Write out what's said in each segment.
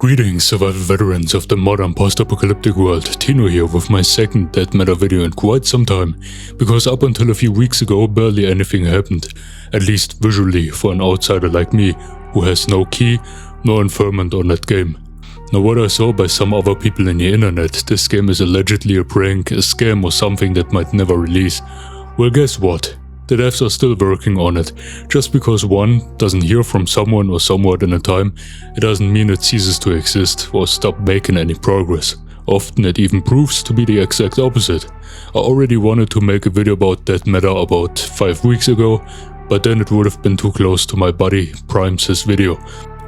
Greetings survival veterans of the modern post-apocalyptic world, Tino here with my second dead matter video in quite some time, because up until a few weeks ago barely anything happened, at least visually for an outsider like me, who has no key, no informant on that game. Now what I saw by some other people in the internet, this game is allegedly a prank, a scam or something that might never release. Well, guess what? The devs are still working on it. Just because one doesn't hear from someone or somewhat in a time, it doesn't mean it ceases to exist or stop making any progress. Often it even proves to be the exact opposite. I already wanted to make a video about that matter about 5 weeks ago, but then it would have been too close to my buddy Prime's video.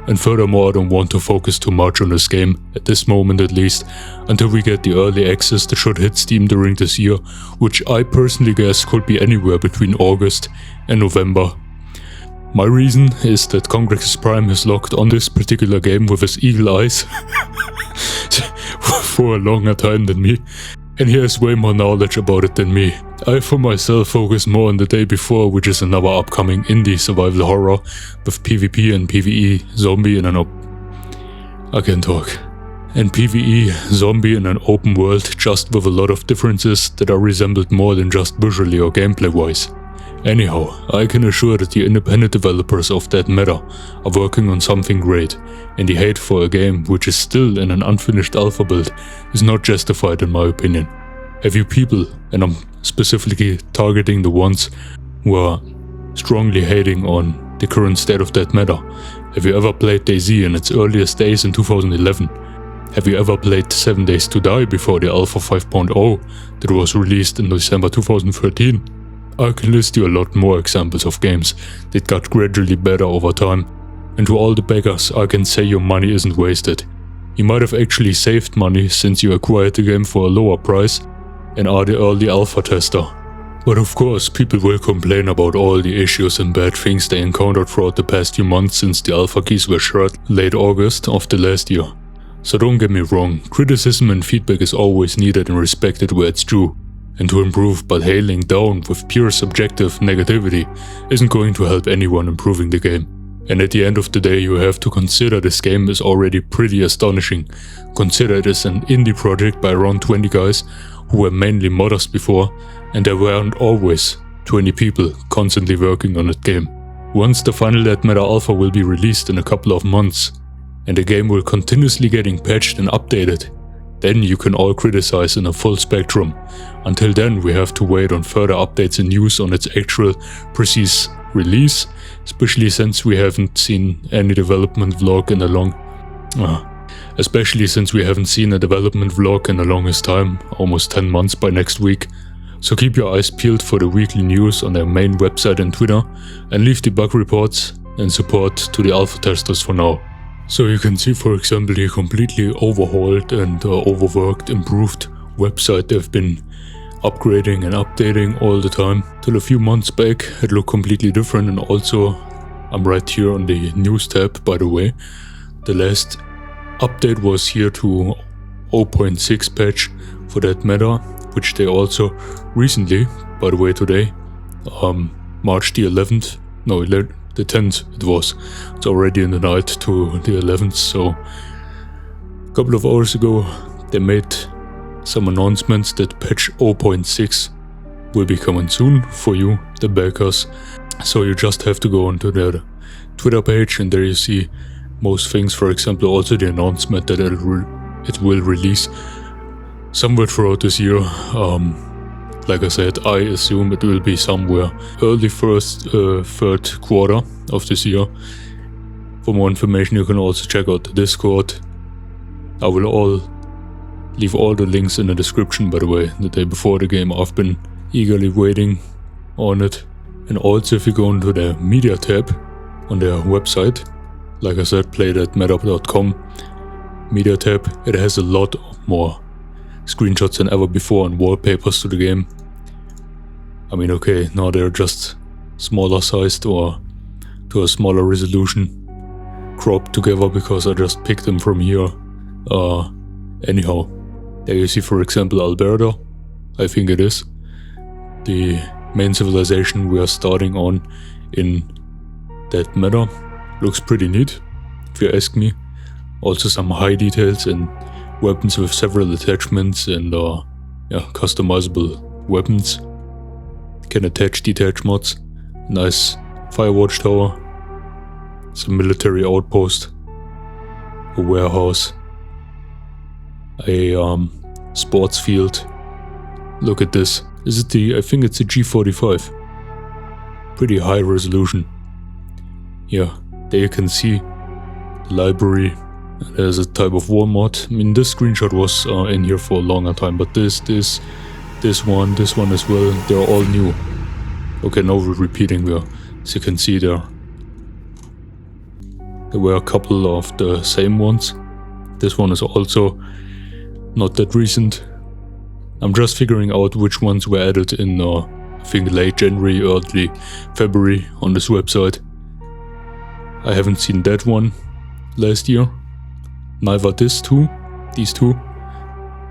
And furthermore, I don't want to focus too much on this game, at this moment at least, until we get the early access that should hit Steam during this year, which I personally guess could be anywhere between August and November. My reason is that Congress Prime is locked on this particular game with his eagle eyes for a longer time than me, and he has way more knowledge about it than me. I for myself focus more on the day before, which is another upcoming indie survival horror with PvP and PvE zombie in an PvE zombie in an open world, just with a lot of differences that are resembled more than just visually or gameplay wise. Anyhow, I can assure that the independent developers of that matter are working on something great, and the hate for a game which is still in an unfinished alpha build is not justified in my opinion. Have you people, and I'm specifically targeting the ones who are strongly hating on the current state of that matter, have you ever played DayZ in its earliest days in 2011? Have you ever played 7 Days to Die before the Alpha 5.0 that was released in December 2013? I can list you a lot more examples of games that got gradually better over time, and to all the beggars I can say your money isn't wasted. You might have actually saved money since you acquired the game for a lower price and are the early alpha tester. But of course people will complain about all the issues and bad things they encountered throughout the past few months since the alpha keys were shared late August of the last year. So don't get me wrong, criticism and feedback is always needed and respected where it's due, and to improve, but hailing down with pure subjective negativity isn't going to help anyone improving the game. And at the end of the day you have to consider this game is already pretty astonishing. Consider it as an indie project by around 20 guys who were mainly modders before, and there weren't always 20 people constantly working on that game. Once the final Dead Matter Alpha will be released in a couple of months, and the game will continuously getting patched and updated, then you can all criticize in a full spectrum. Until then we have to wait on further updates and news on its actual precise release, especially since we haven't seen any development vlog in a longest time, almost 10 months by next week. So keep your eyes peeled for the weekly news on their main website and Twitter, and leave the bug reports and support to the alpha testers for now. So you can see, for example, the completely overhauled and overworked, improved website they've been upgrading and updating all the time. Till a few months back it looked completely different, and also I'm right here on the news tab, by the way. The last update was here to 0.6 patch for that matter, which they also recently, by the way, today, March the 11th, no, the 10th it was. It's already in the night to the 11th, so a couple of hours ago they made some announcements that patch 0.6 will be coming soon for you, the backers. So you just have to go onto their Twitter page, and there you see most things. For example, also the announcement that it will release somewhere throughout this year. Like I said, I assume it will be somewhere early third quarter of this year. For more information you can also check out the Discord. I will leave all the links in the description, by the way. The day before the game I've been eagerly waiting on it. And also if you go into the media tab on their website, like I said, play.matter.com media tab, it has a lot more screenshots than ever before and wallpapers to the game. I mean, okay, now they're just smaller sized or to a smaller resolution, cropped together because I just picked them from here. Anyhow, there you see, for example, Alberta, I think it is, the main civilization we are starting on in that matter. Looks pretty neat, if you ask me. Also some high details and weapons with several attachments and customizable weapons. Can attach detach mods. Nice firewatch tower. Some military outpost. A warehouse. A sports field. Look at this. Is it I think it's a G45. Pretty high resolution. Yeah, there you can see the library. There's a type of wall mod. I mean, this screenshot was in here for a longer time, but this one as well, they're all new. Okay, now we're repeating there. As you can see there were a couple of the same ones. This one is also not that recent. I'm just figuring out which ones were added in I think late January, early February on this website. I haven't seen that one last year. Neither these two.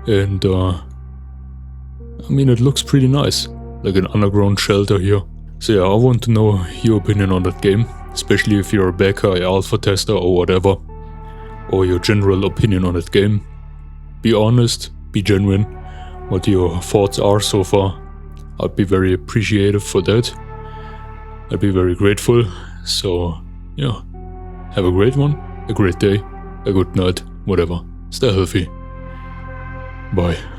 And I mean, it looks pretty nice. Like an underground shelter here. So yeah, I want to know your opinion on that game. Especially if you're a backer, a alpha tester or whatever. Or your general opinion on that game. Be honest, be genuine. What your thoughts are so far. I'd be very appreciative for that. I'd be very grateful. So yeah, have a great one, a great day, a good night, whatever. Stay healthy. Bye.